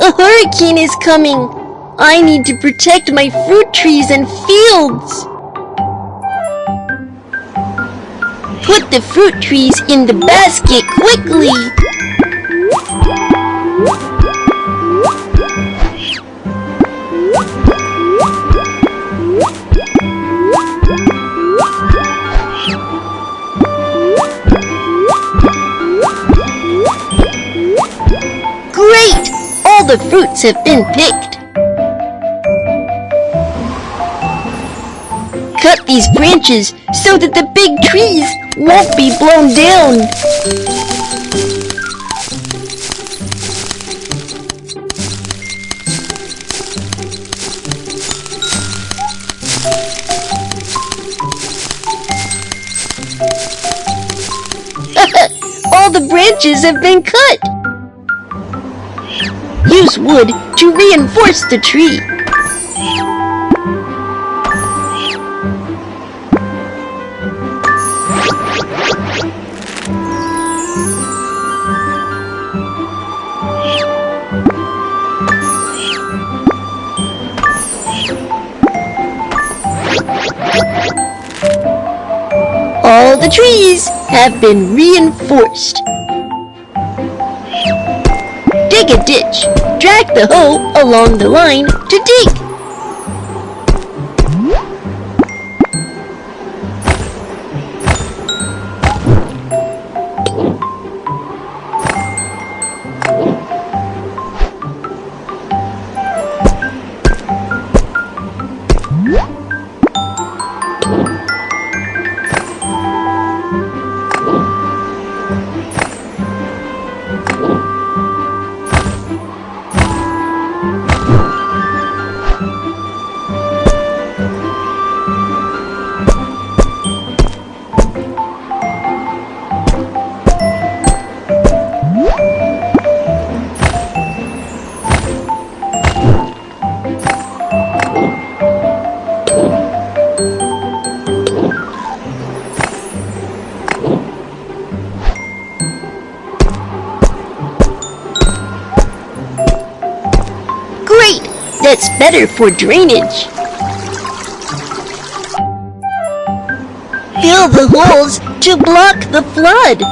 A hurricane is coming! I need to protect my fruit trees and fields! Put the fruit trees in the basket quickly! Great! All the fruits have been picked. Cut these branches so that the big trees won't be blown down. All the branches have been cut. Use wood to reinforce the tree. All the trees have been reinforced. Dig a ditch. Drag the hoe along the line to dig. That's better for drainage. Fill the holes to block the flood.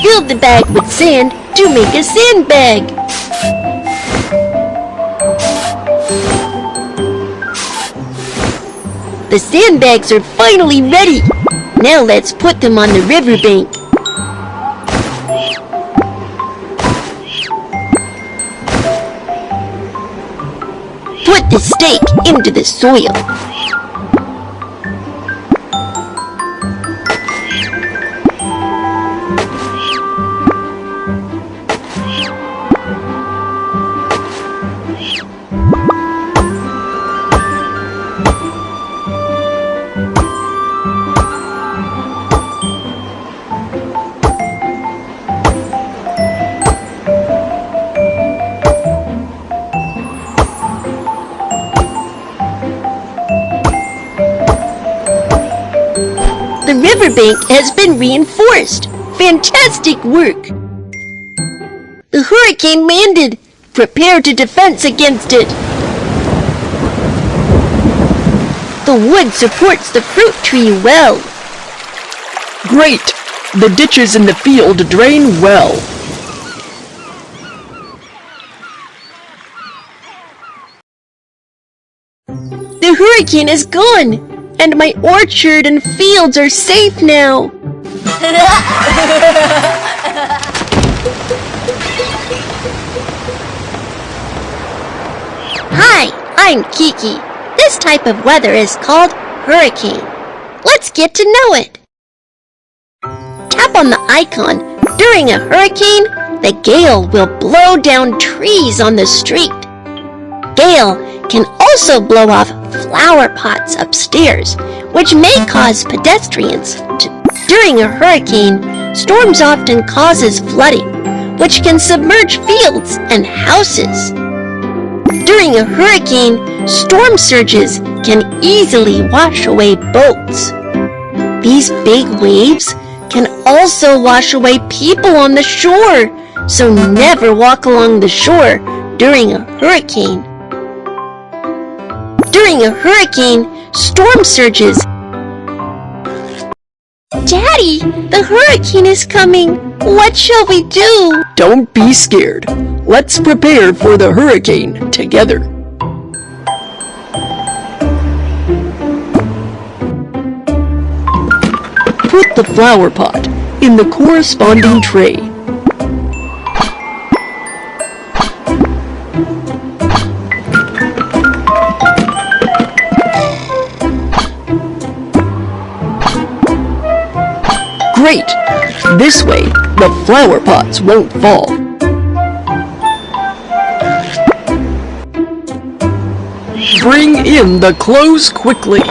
Fill the bag with sand to make a sandbag. The sandbags are finally ready. Now let's put them on the riverbank. Put the stake into the soil. The riverbank has been reinforced. Fantastic work! The hurricane landed. Prepare to defense against it. The wood supports the fruit tree well. Great! The ditches in the field drain well. The hurricane is gone! And my orchard and fields are safe now. Hi, I'm Kiki. This type of weather is called hurricane. Let's get to know it. Tap on the icon. During a hurricane, the gale will blow down trees on the street. Gale can also blow off flower pots upstairs, which may cause pedestrians. During a hurricane, storms often causes flooding, which can submerge fields and houses. During a hurricane, storm surges can easily wash away boats. These big waves can also wash away people on the shore, so never walk along the shore during a hurricane. During a hurricane, storm surges. Daddy, the hurricane is coming. What shall we do? Don't be scared. Let's prepare for the hurricane together. Put the flower pot in the corresponding tray. Great! This way, the flower pots won't fall. Bring in the clothes quickly.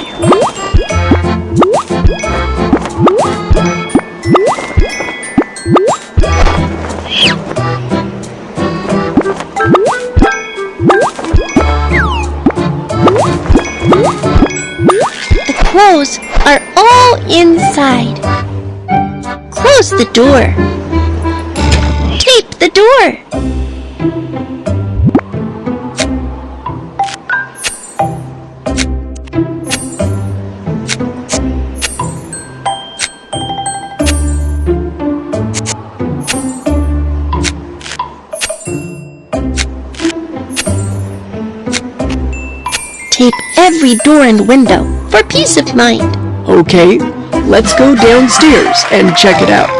The clothes are all inside. Close the door. Tape the door. Tape every door and window for peace of mind. Okay, let's go downstairs and check it out.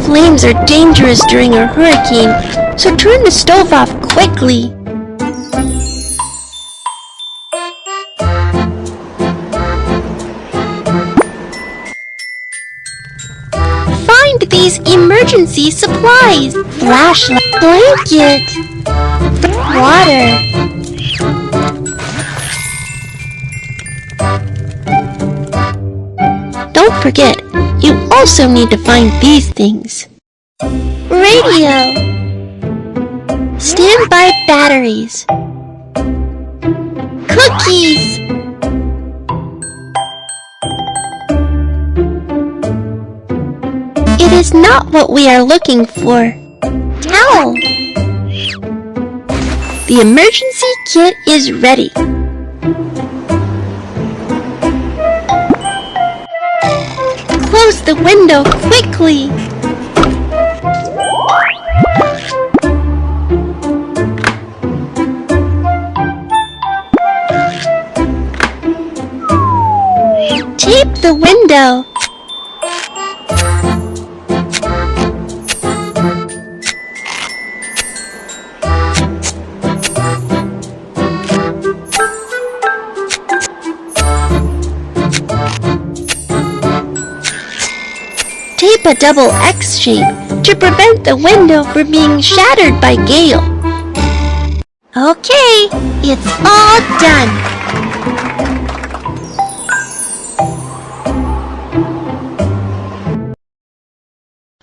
Flames are dangerous during a hurricane, so turn the stove off quickly. Find these emergency supplies. Flashlight, blanket, water. Don't forget, you also need to find these things. Radio. Standby batteries. Cookies. It is not what we are looking for. Towel. The emergency kit is ready. Close the window quickly. Tape the window. Tape a double X shape to prevent the window from being shattered by gale. Okay, it's all done.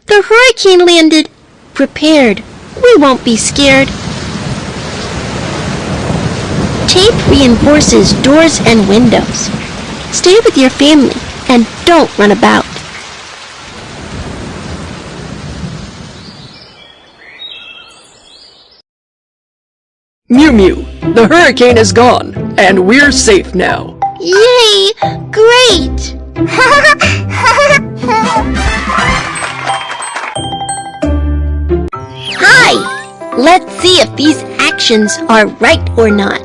The hurricane landed. Prepared. We won't be scared. Tape reinforces doors and windows. Stay with your family and don't run about. Mew Mew, the hurricane is gone, and we're safe now. Yay! Great! Hi! Let's see if these actions are right or not.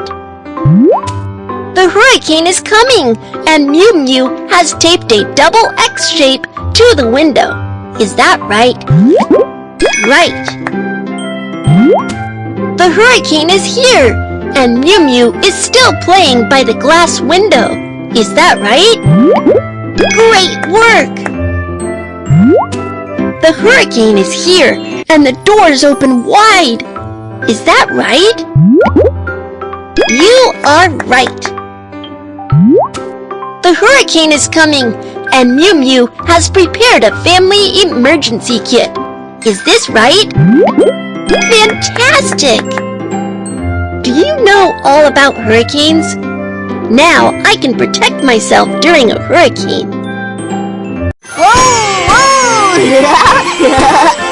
The hurricane is coming, and Mew Mew has taped a double X shape to the window. Is that right? Right. The hurricane is here, and Mew Mew is still playing by the glass window. Is that right? Great work! The hurricane is here, and the doors open wide. Is that right? You are right. The hurricane is coming, and Mew Mew has prepared a family emergency kit. Is this right? Fantastic! Do you know all about hurricanes? Now I can protect myself during a hurricane. Whoa! Whoa!